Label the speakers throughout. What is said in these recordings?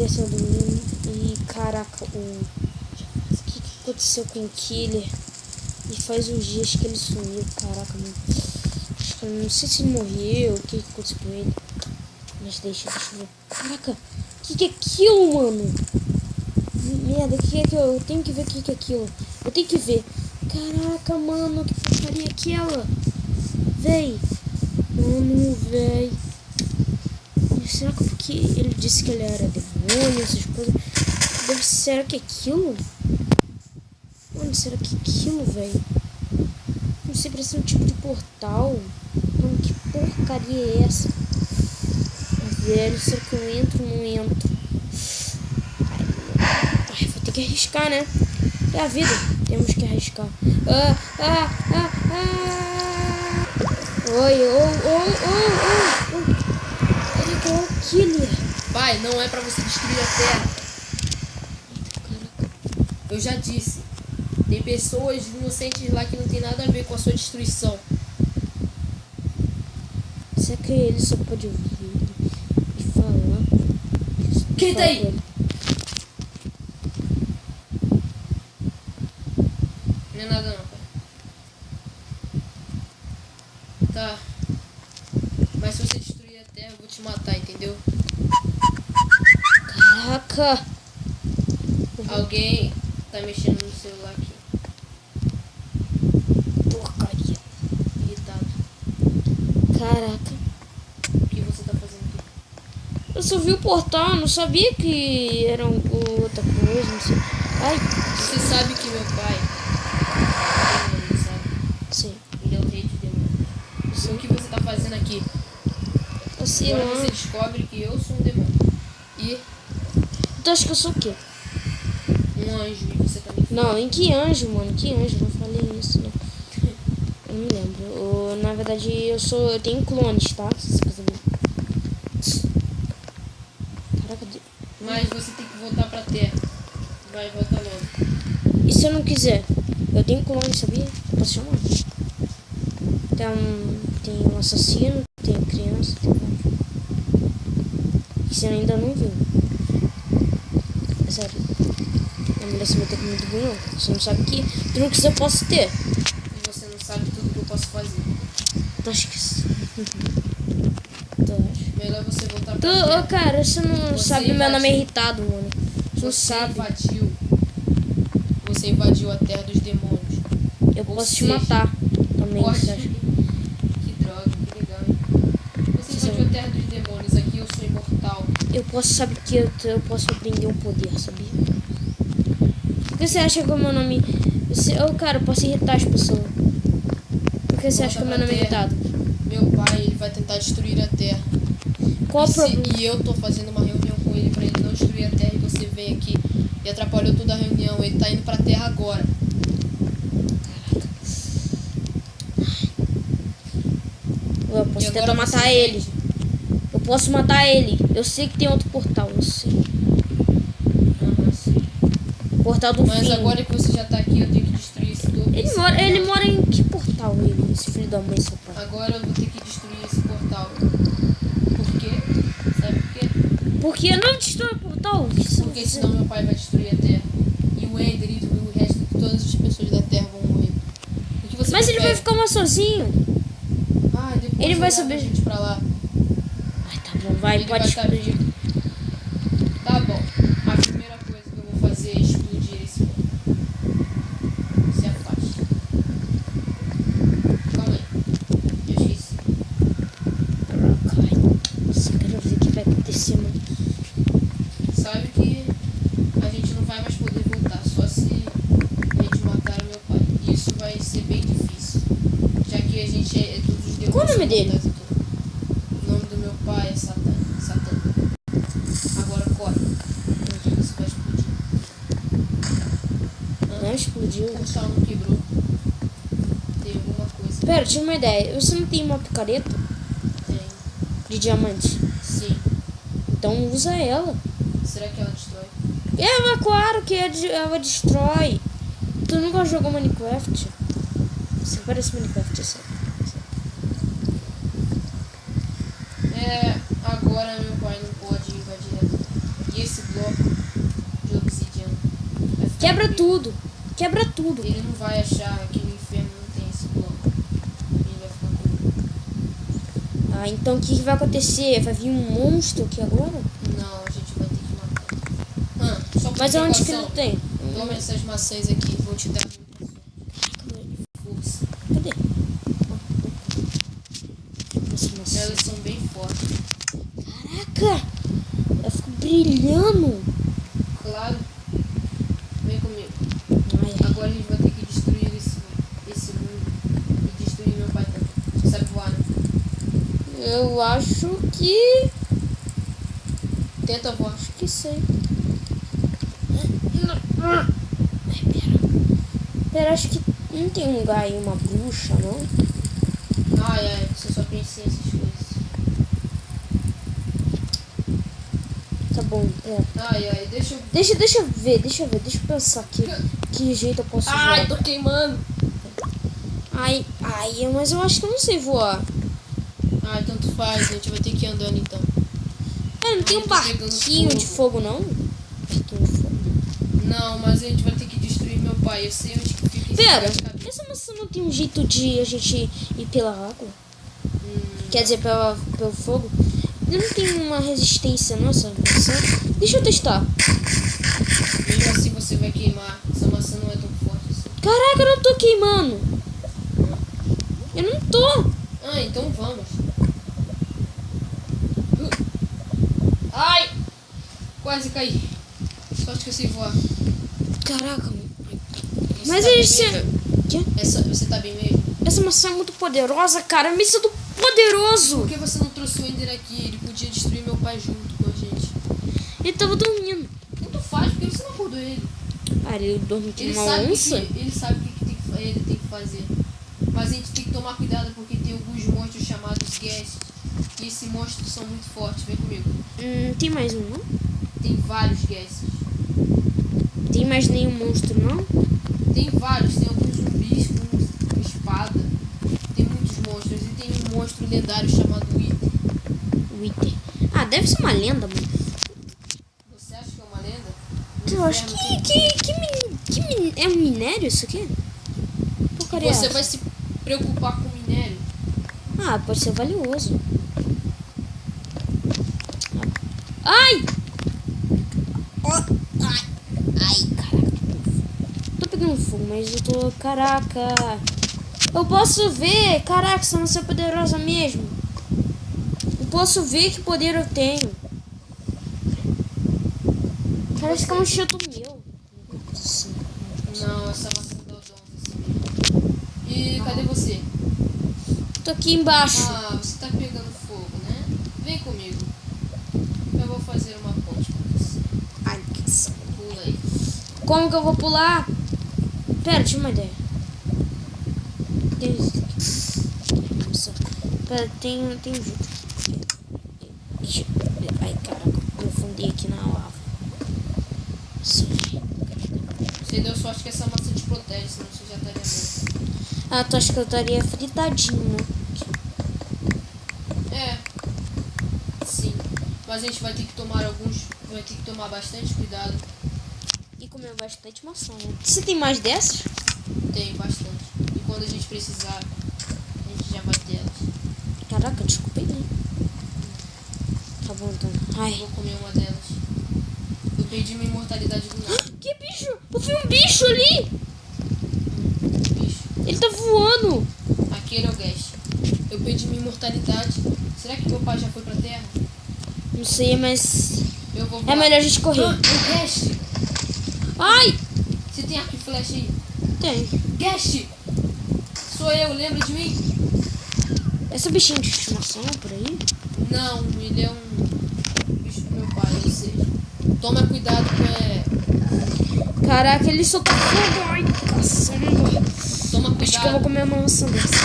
Speaker 1: ligação do menino. E caraca, o que aconteceu com o Killer? E faz uns dias que ele sumiu, caraca, mano. Acho que eu não sei se ele morreu, o que aconteceu com ele. Mas deixa eu ver. Caraca, o que é aquilo, mano? Merda, o que é aquilo? Eu tenho que ver o que é aquilo. Eu tenho que ver. Caraca, mano, que porcaria é aquela? Véi. Mano, véi. Será que porque ele disse que ele era demônio, essas coisas? Será que é aquilo? Mano, será que é aquilo, velho? Não sei, parece um tipo de portal. Mano, que porcaria é essa? Velho, será que eu entro ou não entro? Ai, vou ter que arriscar, né? É a vida, temos que arriscar. Oi. Ele é o Killer.
Speaker 2: Pai, não é pra você destruir a terra. Eu já disse. Tem pessoas inocentes lá que não tem nada a ver com a sua destruição.
Speaker 1: Será que ele só pode ouvir ele e falar?
Speaker 2: Quem tá aí? Não é nada não, pai. Tá. Mas se você destruir a terra, eu vou te matar, entendeu?
Speaker 1: Caraca!
Speaker 2: Alguém tá mexendo no celular aqui.
Speaker 1: Porcaria.
Speaker 2: Irritado.
Speaker 1: Caraca.
Speaker 2: O que você tá fazendo aqui?
Speaker 1: Eu só vi o portal, não sabia que era outra coisa, não sei. Ai.
Speaker 2: Você sabe que meu pai... Não sabe?
Speaker 1: Sim.
Speaker 2: Ele é o rei de demônios.
Speaker 1: Sim.
Speaker 2: O que você tá fazendo aqui?
Speaker 1: Assim,
Speaker 2: Agora você descobre que eu sou um demônio. E
Speaker 1: tu acha que eu sou o quê?
Speaker 2: um anjo. E você também foi.
Speaker 1: Não, em que anjo, mano? Que anjo? Não falei isso, não. Eu não lembro. Na verdade, eu tenho clones, tá? Se você quiser ver. Caraca,
Speaker 2: Mas você tem que voltar pra terra. Vai, volta logo.
Speaker 1: e se eu não quiser? Eu tenho clones, sabia? Eu posso chamar. Tem um assassino, tem criança, tem vários. E você ainda não viu. É sério. A mulher se meter muito bem, não. Você não sabe que truques eu posso ter.
Speaker 2: E você não sabe tudo que eu posso fazer.
Speaker 1: Tu acha que isso? Tu acha?
Speaker 2: Melhor você voltar pra terra.
Speaker 1: Cara, você não
Speaker 2: Você
Speaker 1: sabe meu
Speaker 2: invadiu.
Speaker 1: nome é irritado, mano. Você não sabe.
Speaker 2: Você invadiu a terra dos demônios.
Speaker 1: Eu
Speaker 2: Ou
Speaker 1: posso te
Speaker 2: seja,
Speaker 1: matar também,
Speaker 2: Pode.
Speaker 1: você acha?
Speaker 2: Que droga, que legal, hein? Você invadiu a terra dos demônios. Aqui eu sou imortal.
Speaker 1: Eu posso, sabe que eu posso aprender um poder, sabia? Por que você acha que o meu nome... cara, eu posso irritar as pessoas. Por que você acha que o meu nome é irritado?
Speaker 2: Meu pai, ele vai tentar destruir a terra.
Speaker 1: Qual o problema?
Speaker 2: E eu tô fazendo uma reunião com ele pra ele não destruir a terra. E você vem aqui e atrapalhou toda a reunião. Ele tá indo pra terra agora.
Speaker 1: Eu posso
Speaker 2: E agora
Speaker 1: tentar
Speaker 2: você
Speaker 1: matar
Speaker 2: entende?
Speaker 1: ele. Eu posso matar ele. Eu sei que tem outro portal, eu sei.
Speaker 2: Sim.
Speaker 1: Portal do
Speaker 2: Mas
Speaker 1: fim.
Speaker 2: agora que você já tá aqui, eu tenho que destruir esse todo.
Speaker 1: Ele mora em que portal, ele? Esse filho da mãe, seu pai.
Speaker 2: Agora eu vou ter que destruir esse portal. Por quê? Sabe por quê?
Speaker 1: Por que não destrói o portal?
Speaker 2: Porque senão meu pai vai destruir a terra. E o Ender e o resto de todas as pessoas da terra vão morrer. O que você
Speaker 1: Mas ele vai
Speaker 2: prefere?
Speaker 1: ficar lá sozinho.
Speaker 2: Ah, depois
Speaker 1: Ele vai
Speaker 2: eu levo
Speaker 1: saber.
Speaker 2: a gente pra lá.
Speaker 1: Ai, tá bom, vai,
Speaker 2: Ele
Speaker 1: pode
Speaker 2: vai estar
Speaker 1: explodir.
Speaker 2: vivo. Tá bom. A primeira coisa que eu vou fazer é explodir esse ponto. Se afaste. Calma aí. Eu esqueci.
Speaker 1: Nossa, eu quero ver o que vai acontecer, mano.
Speaker 2: Sabe que a gente não vai mais poder voltar, só se a gente matar o meu pai. E isso vai ser bem difícil, já que a gente é todos os demônios.
Speaker 1: Qual o nome dele?
Speaker 2: mortais e tudo. O nome do meu pai é Satã. Agora corre. Isso vai explodir.
Speaker 1: Não explodiu.
Speaker 2: O portal não quebrou. Tem alguma coisa.
Speaker 1: Pera, eu tive uma ideia. Você não tem uma picareta
Speaker 2: Tem.
Speaker 1: de diamante?
Speaker 2: Sim.
Speaker 1: Então usa ela.
Speaker 2: Será que ela destrói?
Speaker 1: Mas claro que ela destrói. Tu nunca jogou Minecraft? Você parece Minecraft, assim.
Speaker 2: Agora meu pai não pode invadir a E esse bloco de obsidiana. Vai ficar
Speaker 1: Quebra
Speaker 2: comigo.
Speaker 1: tudo. Quebra tudo.
Speaker 2: Ele não vai achar que no inferno não tem esse bloco. Ele vai ficar comigo.
Speaker 1: Ah, então o que vai acontecer? Vai vir um monstro aqui agora?
Speaker 2: Não, a gente vai ter que matar. Só por
Speaker 1: Mas aonde que
Speaker 2: precaução,
Speaker 1: ele tem?
Speaker 2: toma essas maçãs aqui, vão te dar força.
Speaker 1: Cadê? Nossa, nossa.
Speaker 2: Elas são bem fortes.
Speaker 1: Caraca! Ela ficou brilhando.
Speaker 2: Claro. Vem comigo.
Speaker 1: Ai,
Speaker 2: Agora a gente vai ter que destruir esse mundo. E destruir meu pai também. Você sabe voar, né?
Speaker 1: eu acho que...
Speaker 2: Tenta voar.
Speaker 1: Acho que sei. Pera, acho que não tem um lugar aí, uma bruxa, não?
Speaker 2: Ai, você só pensa em essas coisas.
Speaker 1: Tá bom, pera.
Speaker 2: Ai, deixa eu...
Speaker 1: Deixa eu ver, deixa eu pensar aqui. Que jeito eu posso voar.
Speaker 2: tô queimando.
Speaker 1: Ai, mas eu acho que eu não sei voar.
Speaker 2: Ai, tanto faz, a gente vai ter que ir andando então.
Speaker 1: É, não tem um
Speaker 2: tô pegando
Speaker 1: barquinho de fogo, não? Barquinho de fogo.
Speaker 2: Não, mas a gente vai ter que destruir meu pai. Eu sei onde que fica esse
Speaker 1: Pera,
Speaker 2: cabeça.
Speaker 1: essa maçã não tem um jeito de a gente ir pela água? Quer dizer, pelo fogo? Não tem uma resistência, nossa maçã. Deixa eu testar.
Speaker 2: Mesmo assim você vai queimar. Essa maçã não é tão forte assim.
Speaker 1: Caraca, eu não tô queimando. Eu não tô.
Speaker 2: Ah, então vamos. Ai! Quase caí. Sorte que eu sei voar.
Speaker 1: Caraca,
Speaker 2: Você
Speaker 1: mas
Speaker 2: tá bem
Speaker 1: esse...
Speaker 2: mesmo?
Speaker 1: Quê?
Speaker 2: Você tá bem mesmo?
Speaker 1: Essa maçã é muito poderosa, cara. Me sinto poderoso.
Speaker 2: Por que você não trouxe o Ender aqui? Ele podia destruir meu pai junto com a gente.
Speaker 1: Ele tava dormindo.
Speaker 2: Tanto faz, por que você não acordou ele?
Speaker 1: Cara, ele dorme que
Speaker 2: Ele
Speaker 1: uma
Speaker 2: sabe
Speaker 1: onça.
Speaker 2: ele sabe o que ele tem que fazer. Mas a gente tem que tomar cuidado porque tem alguns monstros chamados Guests. E esses monstros são muito fortes. Vem comigo.
Speaker 1: Tem mais um, não?
Speaker 2: Tem vários Guests.
Speaker 1: Tem mais nenhum monstro, não?
Speaker 2: Tem vários. Tem alguns zumbis com espada. Tem muitos monstros. E tem um monstro lendário chamado Wither.
Speaker 1: Wither. Ah, deve ser uma lenda, mano.
Speaker 2: Você acha que é uma lenda? No
Speaker 1: Eu acho
Speaker 2: inferno
Speaker 1: que é um minério isso aqui? Porcaria.
Speaker 2: Você vai se preocupar com minério.
Speaker 1: Ah, pode ser valioso. Ai! Ai, caraca. Tô pegando fogo, mas eu tô... Caraca. Eu posso ver. Caraca, essa não é poderosa mesmo. Eu posso ver que poder eu tenho. Parece que é um chato meu.
Speaker 2: Não, essa maçã dá o dom desse mesmo. E cadê você?
Speaker 1: Tô aqui embaixo.
Speaker 2: Ah, você tá pegando fogo, né? Vem comigo. Eu vou fazer uma ponte com você.
Speaker 1: Ai, que saco.
Speaker 2: Pula aí.
Speaker 1: Como que eu vou pular? Pera, tinha uma ideia. Pera, tem um jeito. Ai, caraca, eu fundei aqui na lava.
Speaker 2: Você deu sorte que essa maçã te protege, senão você já estaria morto.
Speaker 1: Ah, tu acha que eu estaria fritadinho?
Speaker 2: É. Sim. Mas a gente vai ter que tomar bastante cuidado.
Speaker 1: E comer bastante maçã, né? Você tem mais dessas?
Speaker 2: Tem bastante. E quando a gente precisar, a gente já vai ter elas.
Speaker 1: Caraca, desculpa aí. Tá bom, então.
Speaker 2: Eu
Speaker 1: Ai.
Speaker 2: vou comer uma delas. Eu perdi minha imortalidade do nada.
Speaker 1: Que bicho? Eu vi um bicho ali!
Speaker 2: Bicho.
Speaker 1: Ele tá voando!
Speaker 2: Aquele é o Guest. Eu perdi minha imortalidade. Será que meu pai já foi pra terra?
Speaker 1: Não sei, mas...
Speaker 2: Eu vou
Speaker 1: É
Speaker 2: voar.
Speaker 1: melhor a gente correr.
Speaker 2: Ah, o Guest!
Speaker 1: Ai!
Speaker 2: Você tem arco e flecha aí?
Speaker 1: Tem.
Speaker 2: Guest! Sou eu, lembra de mim?
Speaker 1: Esse bichinho de estimação por aí?
Speaker 2: Não, ele é um bicho do meu pai, ou seja. Toma cuidado com
Speaker 1: Caraca, ele solta fogo! Ai, caçamba!
Speaker 2: Toma
Speaker 1: Acho que eu vou
Speaker 2: cuidado.
Speaker 1: comer uma maçã dessa.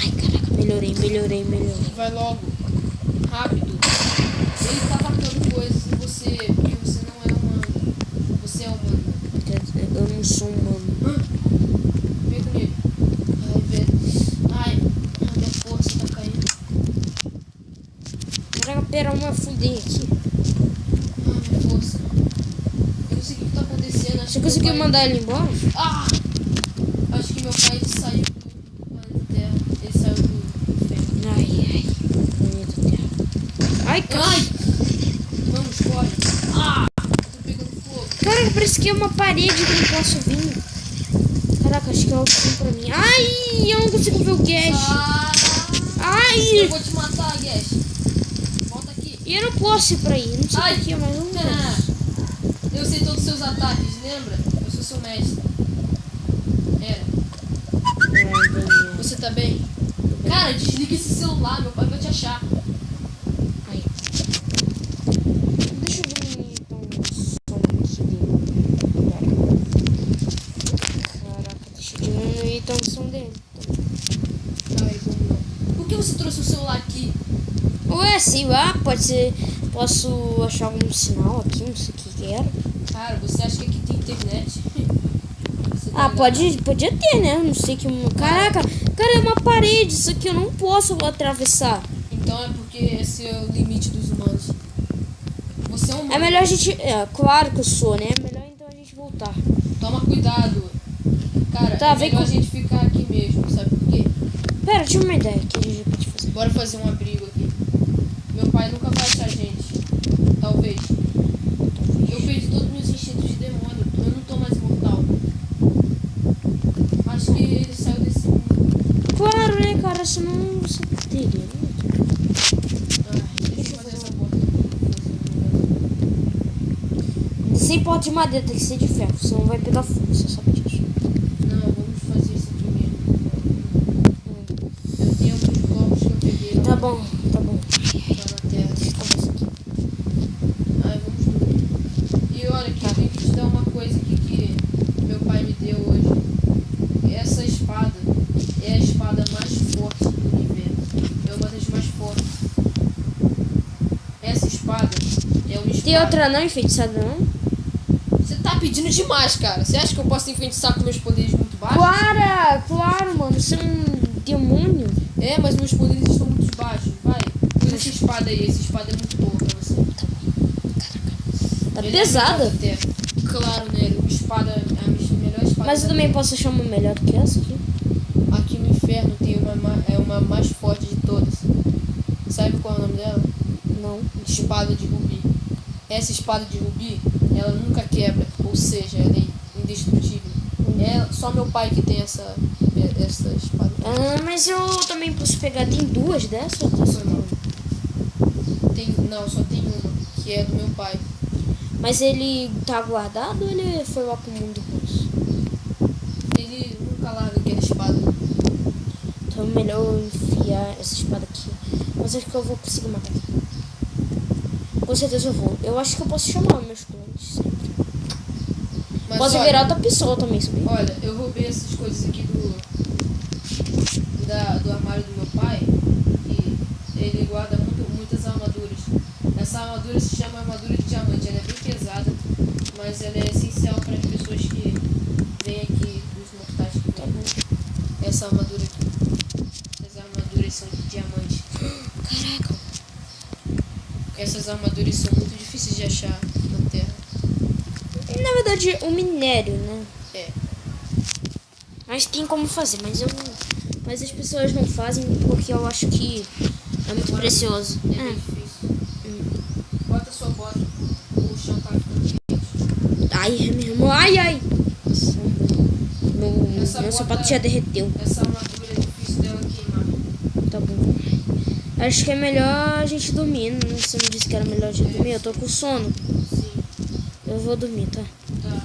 Speaker 1: Ai, caraca, melhorei.
Speaker 2: Vai logo. Rápido. Ele tá atacando coisas em você, porque você não é humano. Você é humano.
Speaker 1: Quer dizer, eu não sou humano.
Speaker 2: Vem comigo. Ai, velho. Ai, a minha força tá caindo.
Speaker 1: Caraca, pera, uma fundei aqui.
Speaker 2: força. Eu não sei o que tá acontecendo. Acho
Speaker 1: Você
Speaker 2: que
Speaker 1: conseguiu
Speaker 2: meu pai...
Speaker 1: mandar ele embora?
Speaker 2: Ah! Acho que meu pai ele saiu do planeta Terra. Ele saiu do inferno.
Speaker 1: Ai. Planeta Terra. Ai, cara.
Speaker 2: Ai! Vamos, corre. Ah! Tô pegando fogo.
Speaker 1: Cara, parece que é uma parede que eu não posso vir. Caraca, acho que é algo assim pra mim. Ai, eu não consigo ver o Gash.
Speaker 2: Ah!
Speaker 1: Ai!
Speaker 2: Eu vou te matar, Gash. Volta aqui.
Speaker 1: E eu não posso ir pra aí. Não sei
Speaker 2: Ai.
Speaker 1: por que, mas eu não posso.
Speaker 2: Eu sei todos os seus ataques, lembra? Eu sou seu mestre. Era. Você tá bem? Cara, desliga esse celular, meu pai vai te achar.
Speaker 1: Ai. Deixa eu ver então o som aqui dele. Caraca, deixa eu diminuir então o som dele.
Speaker 2: Ai, como não? Por que você trouxe o celular aqui?
Speaker 1: Ué, sim, pode ser. Posso achar algum sinal aqui, não sei o que era.
Speaker 2: Cara, você acha que aqui tem internet? Você tá
Speaker 1: Podia ter, né? Não sei que. Caraca, cara, é uma parede. Isso aqui eu não posso atravessar.
Speaker 2: Então é porque esse é o limite dos humanos. Você é um humano.
Speaker 1: É melhor a gente. É, claro que eu sou, né? É melhor então a gente voltar.
Speaker 2: Toma cuidado. Cara,
Speaker 1: Tá,
Speaker 2: é
Speaker 1: vem
Speaker 2: melhor
Speaker 1: com-
Speaker 2: a gente ficar aqui mesmo, sabe por quê?
Speaker 1: Pera, eu tive uma ideia que a gente pode fazer.
Speaker 2: Bora fazer um abrigo aqui. Meu pai nunca vai achar a gente. Talvez. Eu perdi todos os meus instintos de demônio. Eu não tô mais imortal. Acho que ele saiu desse mundo.
Speaker 1: Claro, né, cara? Senão você teria. Né?
Speaker 2: Ai, deixa eu fazer essa porta.
Speaker 1: Sem porta de madeira, tem que ser de ferro, senão vai pegar fogo, você sabe disso.
Speaker 2: Não, vamos fazer isso aqui mesmo. Eu tenho alguns blocos que eu peguei lá,
Speaker 1: Tá bom.
Speaker 2: lá na terra. Ai, vamos dormir. E olha, aqui eu tenho que te dar uma coisa aqui que meu pai me deu hoje. Essa espada é a espada mais forte do universo. É uma das mais fortes. Essa espada é uma espada...
Speaker 1: Tem outra não enfeitiçada, não?
Speaker 2: Você tá pedindo demais, cara. Você acha que eu posso enfeitiçar com meus poderes muito baixos?
Speaker 1: Claro, mano. Você é um demônio.
Speaker 2: É, mas meus poderes estão muito baixos. Vai, usa essa espada aí. Essa espada é muito boa pra você.
Speaker 1: Tá
Speaker 2: Ele é
Speaker 1: pesada.
Speaker 2: melhor que terra. Claro, né? Uma espada é a melhor espada.
Speaker 1: Mas eu
Speaker 2: da
Speaker 1: também
Speaker 2: terra.
Speaker 1: posso achar uma melhor do que essa aqui.
Speaker 2: Aqui no inferno tem uma mais forte de todas. Sabe qual é o nome dela?
Speaker 1: Não.
Speaker 2: Espada de rubi. Essa espada de rubi, ela nunca quebra. Ou seja, ela é indestrutível. É só meu pai que tem essa espada.
Speaker 1: Ah, mas eu também posso pegar. Tem duas dessas? Ou só tem uma?
Speaker 2: Não, só tem uma, que é do meu pai.
Speaker 1: Mas ele tá guardado ou ele foi lá pro mundo russo?
Speaker 2: Ele nunca larga aquela espada.
Speaker 1: Então é melhor eu enfiar essa espada aqui. Mas acho que eu vou conseguir matar. Com certeza eu vou. Eu acho que eu posso chamar meus clones sempre.
Speaker 2: Mas
Speaker 1: Posso
Speaker 2: olha,
Speaker 1: virar outra pessoa também, sabia?
Speaker 2: olha, eu roubei essas coisas aqui do armário do meu pai. E ele guarda muitas armaduras. Essa armadura se chama armadura de diamante. Ela é bem pesada, mas ela é essencial para as pessoas que vêm aqui, os mortais que
Speaker 1: Tá
Speaker 2: vêm.
Speaker 1: bom.
Speaker 2: Essa armadura aqui. Essas armaduras são de diamante.
Speaker 1: Caraca.
Speaker 2: Essas armaduras são muito difíceis de achar na Terra.
Speaker 1: Na verdade, o minério, né?
Speaker 2: É.
Speaker 1: Mas tem como fazer, mas as pessoas não fazem porque eu acho que é muito precioso.
Speaker 2: É bem difícil. Bota sua bota. O chão tá ficando quente.
Speaker 1: Ai, é mesmo. Ai. Nossa, meu
Speaker 2: Essa
Speaker 1: sapato
Speaker 2: bota-
Speaker 1: já derreteu.
Speaker 2: Essa armadura é difícil dela queimar.
Speaker 1: Tá bom. Acho que é melhor a gente dormir. Você não disse que era melhor a gente dormir? Eu tô com sono.
Speaker 2: Sim,
Speaker 1: Eu vou dormir, tá?
Speaker 2: tá.